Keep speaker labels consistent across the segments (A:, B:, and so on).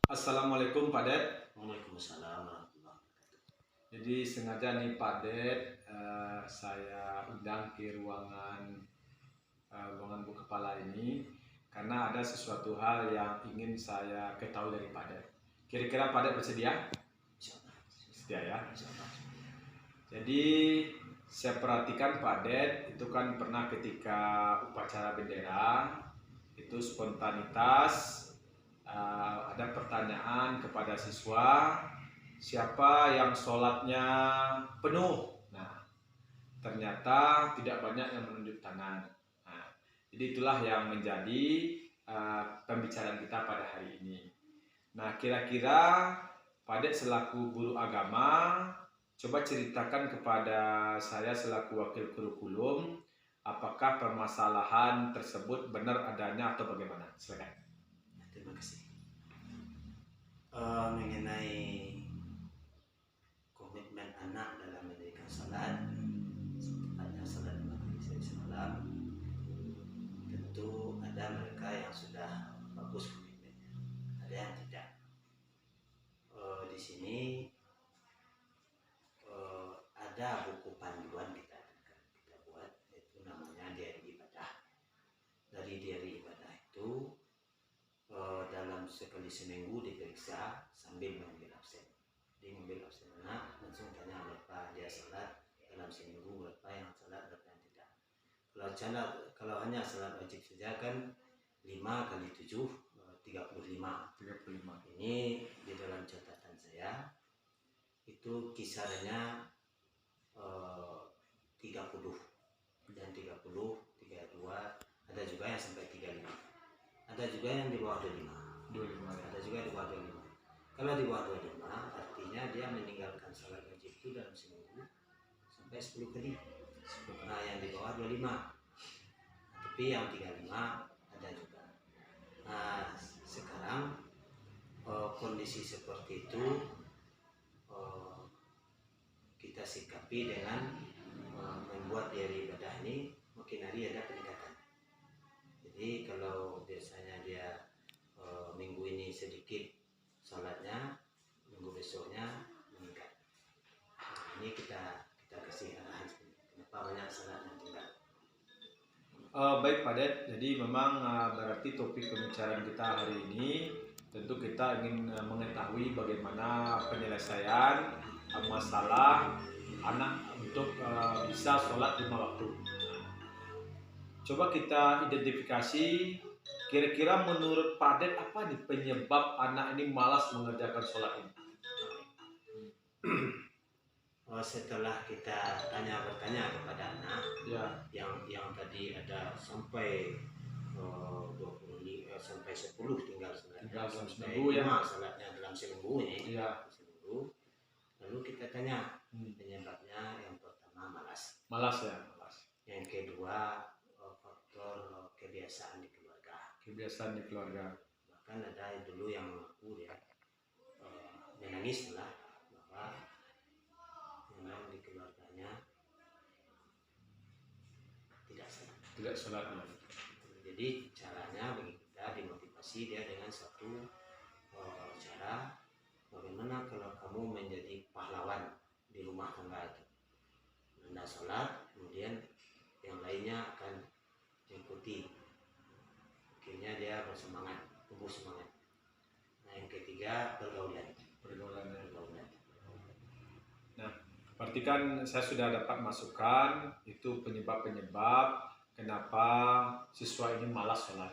A: Assalamualaikum Pak Ded.
B: Waalaikumsalam warahmatullahi wabarakatuh.
A: Jadi sengaja nih Pak Ded, saya undang ke ruangan Bu Kepala ini karena ada sesuatu hal yang ingin saya ketahui dari Pak Ded. Kira-kira Pak Ded bersedia?
B: Insyaallah.
A: Sedia ya.
B: Insyaallah.
A: Jadi saya perhatikan Pak Ded itu kan pernah ketika upacara bendera itu spontanitas, ada pertanyaan kepada siswa, siapa yang sholatnya penuh. Nah, ternyata tidak banyak yang menunjuk tangan. Nah, jadi itulah yang menjadi pembicaraan kita pada hari ini. Nah, kira-kira Pak Ded selaku guru agama, coba ceritakan kepada saya selaku wakil kurikulum, apakah permasalahan tersebut benar adanya atau bagaimana? Silakan.
B: Terima kasih. Mengenai komitmen anak dalam mendirikan salat, tepatnya salat maghrib semalam, tentu ada mereka yang sudah bagus komitmennya, ada yang tidak. Di sini ada buku panduan kita buat, yaitu namanya diari ibadah. Dari diari ibadah itu dalam sekali seminggu diperiksa sambil mengambil absen. Dia mengambil absen anak, langsung tanya berapa dia salat dalam seminggu, berapa yang salat, berapa yang tidak. Kalau hanya salat wajib saja kan 5 kali 7 35. Ini di dalam catatan saya itu kisarannya 30 dan 30, 32, ada juga yang sampai 35. Ada juga yang di bawah 25. Ada juga di bawah 25. Kalau di bawah 25 artinya dia meninggalkan salat wajib itu dalam seminggu sampai 10 kali. Nah, yang di bawah 25. Tapi yang 35 ada juga. Nah, sekarang kondisi seperti itu kita sikapi dengan membuat diari ibadah ini makin hari ada peningkatan. Jadi kalau biasanya dia minggu ini sedikit salatnya, minggu besoknya meningkat. Nah, ini kita kasih arahan kenapa banyak salat yang tinggal.
A: Baik Pak Ded, jadi memang berarti topik pembicaraan kita hari ini tentu kita ingin mengetahui bagaimana penyelesaian masalah anak untuk bisa sholat 5 waktu. Coba kita identifikasi, kira-kira menurut Pak Ded apa nih penyebab anak ini malas mengerjakan sholat ini?
B: Setelah kita bertanya kepada anak
A: Ya.
B: yang tadi ada sampai 25 sampai 10 tinggal
A: Tinggal dalam
B: sampai
A: seminggu ya.
B: salatnya dalam seminggu ini.
A: Ya.
B: Seminggu. Lalu kita tanya penyebabnya, yang pertama malas.
A: Malas ya, malas.
B: Yang kedua faktor kebiasaan di keluarga.
A: Kebiasaan di keluarga.
B: Bahkan ada dulu yang mengaku dia menangis lah bahwa memang di keluarganya tidak sholat. Jadi caranya bagi kita dimotivasi dia dengan satu cara, bagaimana kalau kamu menjadi pahlawan di rumah tangga itu. Anda sholat, kemudian yang lainnya akan mengikuti. Akhirnya dia bersemangat, tumbuh semangat. Nah, yang ketiga pergaulan.
A: Nah, berarti kan saya sudah dapat masukan itu penyebab-penyebab kenapa siswa ini malas sholat.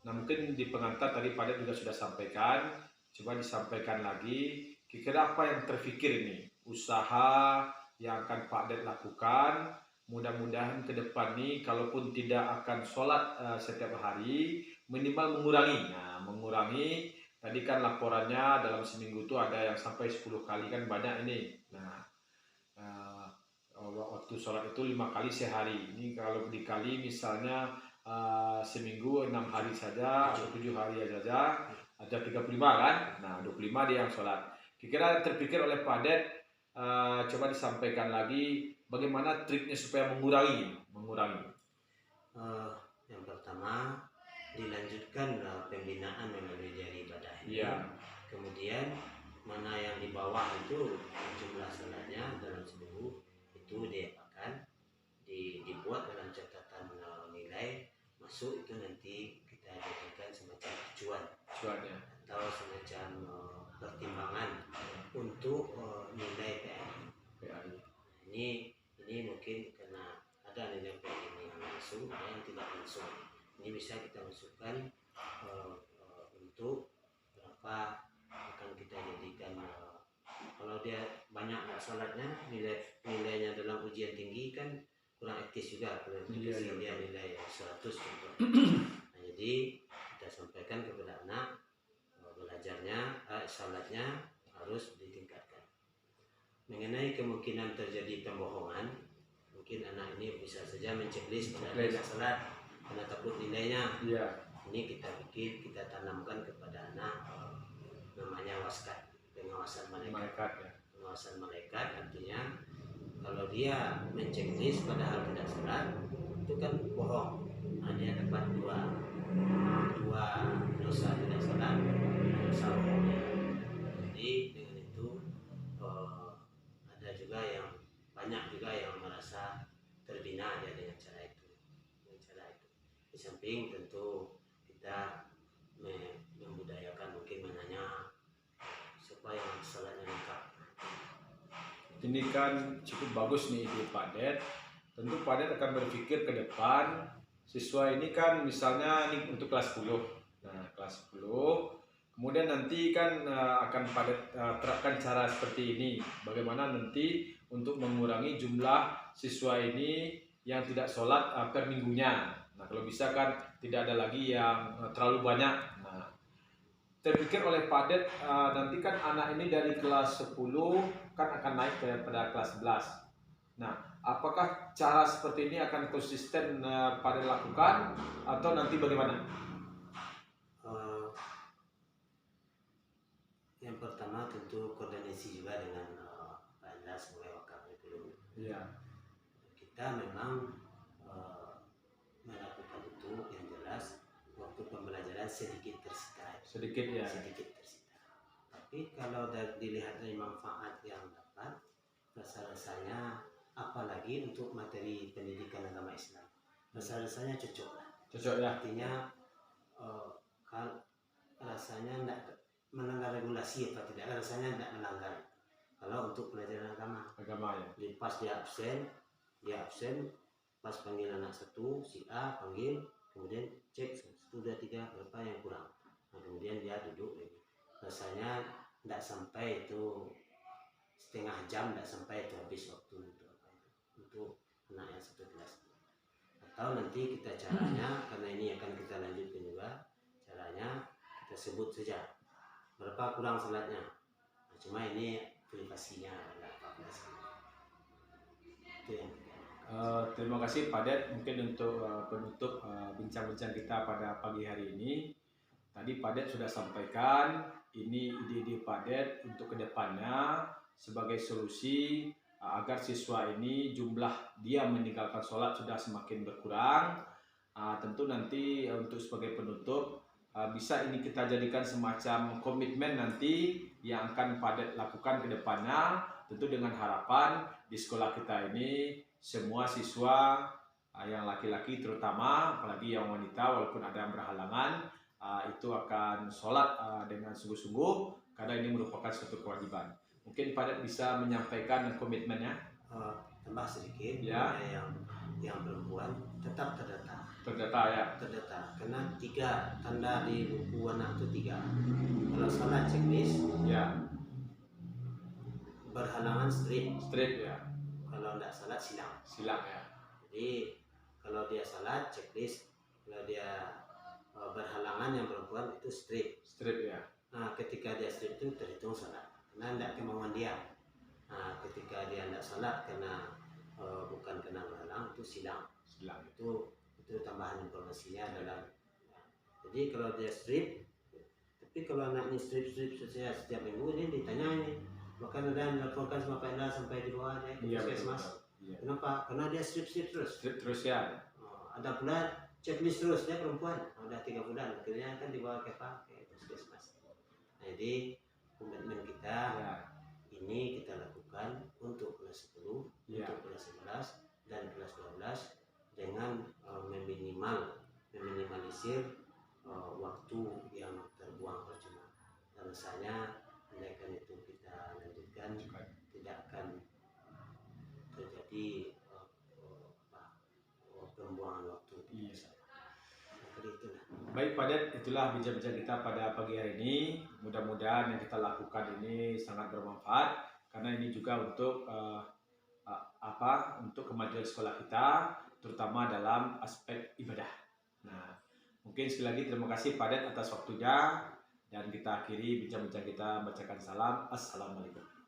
A: Nah, mungkin di pengantar tadi Pak Ded juga sudah sampaikan, coba disampaikan lagi, kira-kira apa yang terfikir ini, usaha yang akan Pak Ded lakukan, mudah-mudahan ke depan nih, kalaupun tidak akan sholat setiap hari, minimal mengurangi. Nah, mengurangi, tadi kan laporannya dalam seminggu itu ada yang sampai 10 kali, kan banyak ini. Nah, waktu sholat itu 5 kali sehari. Ini kalau dikali misalnya seminggu 6 hari saja atau 7 hari saja, ada 35 kan? Nah, 25 dia yang sholat. Kira-kira terpikir oleh Pak Ded, coba disampaikan lagi bagaimana triknya supaya mengurangi.
B: Yang pertama dilanjutkan pembinaan melalui diari ibadah ini.
A: Ya.
B: Kemudian mana yang di bawah itu jumlah salatnya dalam seminggu itu dibuat dalam catatan nilai masuk, itu nanti kita jadikan semacam
A: Cuannya.
B: atau semacam pertimbangan untuk nilai PAI. Ini mungkin karena ada nilai PAI yang langsung, ada yang tidak langsung. Ini bisa kita masukkan untuk berapa akan kita jadikan. Kalau dia banyak nggak salatnya, nilainya dalam ujian tinggi kan kurang etis juga. Dia nilai 100 contoh. Nah, jadi kita sampaikan kepada anak belajarnya, salatnya harus ditingkatkan. Mengenai kemungkinan terjadi pembohongan, mungkin anak ini bisa saja menceklis pada tidak salat karena takut nilainya. Ini kita tanamkan kepada anak namanya waskat, pengawasan malaikat. Pengawasan malaikat artinya kalau dia menceklis padahal tidak salat, itu kan bohong. Nah, dia dapat dua dosa tidak salat, dosa bohongnya. Jadi dengan itu ada juga banyak juga yang merasa terbina ya dengan cara itu. Di samping tentu kita membudayakan, mungkin menanya supaya salatnya lengkap.
A: Ini kan cukup bagus nih ide Pak Ded. Tentu Pak Ded akan berpikir ke depan, siswa ini kan misalnya ini untuk kelas 10. Nah, kelas 10, kemudian nanti kan akan Pak Ded terapkan cara seperti ini. Bagaimana nanti untuk mengurangi jumlah siswa ini yang tidak sholat per minggunya. Nah, kalau bisa kan tidak ada lagi yang terlalu banyak. Nah, terpikir oleh Pak Ded nanti kan anak ini dari kelas 10 kan akan naik pada kelas 11. Nah, apakah cara seperti ini akan konsisten Pak Ded lakukan atau nanti bagaimana?
B: Yang pertama tentu koordinasi juga dengan Pak Enda sebagai Wakapolri. Kita memang melakukan itu yang jelas waktu pembelajaran sedikit tersita. Tapi kalau dilihat dari manfaat yang dapat, rasa-rasanya apalagi untuk materi pendidikan agama Islam, rasa-rasanya cocok ya. Artinya rasanya tidak melanggar regulasi atau tidak, rasanya tidak melanggar. Kalau untuk pelajaran agama ya. Pas dia absen, pas panggil anak satu, si A panggil, kemudian cek 1, 2, 3 berapa yang kurang. Nah, kemudian dia duduk lagi. Rasanya tidak sampai itu setengah jam, tidak sampai itu habis waktu untuk anak yang satu kelas. Atau nanti kita caranya, karena ini akan kita lanjutkan juga, caranya kita sebut saja berapa kurang salatnya. Nah, cuma ini privasinya adalah 14. Itu yang
A: terima kasih Pak Ded. Mungkin untuk penutup bincang-bincang kita pada pagi hari ini, tadi Pak Ded sudah sampaikan ini ide-ide Pak Ded untuk kedepannya sebagai solusi agar siswa ini jumlah dia meninggalkan sholat sudah semakin berkurang. Tentu nanti untuk sebagai penutup, bisa ini kita jadikan semacam komitmen nanti yang akan Pak Ded lakukan ke depannya, tentu dengan harapan di sekolah kita ini semua siswa yang laki-laki terutama, apalagi yang wanita walaupun ada yang berhalangan, itu akan sholat dengan sungguh-sungguh karena ini merupakan suatu kewajiban. Mungkin Pak Ded bisa menyampaikan komitmennya.
B: Tambah sedikit ya. Yang perempuan tetap terdata ya. Karena 3 tanda di buku anak itu 3. Kalau salat checklist
A: ya,
B: berhalangan strip
A: ya.
B: Kalau tidak salat silang
A: ya.
B: Jadi kalau dia salat checklist, kalau dia berhalangan yang perempuan itu strip ya. Nah, ketika dia strip itu terhitung salat karena tidak kemauan dia. Nah, ketika dia tidak salat karena bukan kena berhalang, itu silang. Itu tambahan informasinya dalam. Jadi kalau dia strip, tapi kalau anaknya strip setiap minggu ini ditanya ini, bahkan ada yang dilaporkan sama Pak Enda sampai di bawah dia puskesmas. Kenapa? Karena dia strip terus
A: ya.
B: Ada pula checklist terus, dia perempuan udah 3 bulan, akhirnya kan dibawa ke puskesmas. Nah, Jadi komitmen kita
A: Ya.
B: ini kita lakukan untuk kelas 10,
A: Ya.
B: untuk kelas 11 dan kelas 12 dengan meminimalisir waktu yang terbuang percuma. Rasanya andaikan itu kita lanjutkan tidak akan terjadi pembuangan waktu.
A: Iya.
B: Seperti itulah.
A: Baik Pak Det, itulah bincang-bincang kita pada pagi hari ini. Mudah-mudahan yang kita lakukan ini sangat bermanfaat karena ini juga untuk untuk kemajuan sekolah kita, terutama dalam aspek ibadah. Nah, mungkin sekali lagi terima kasih Pak Det atas waktunya dan kita akhiri bincang-bincang kita, bacakan salam. Assalamualaikum.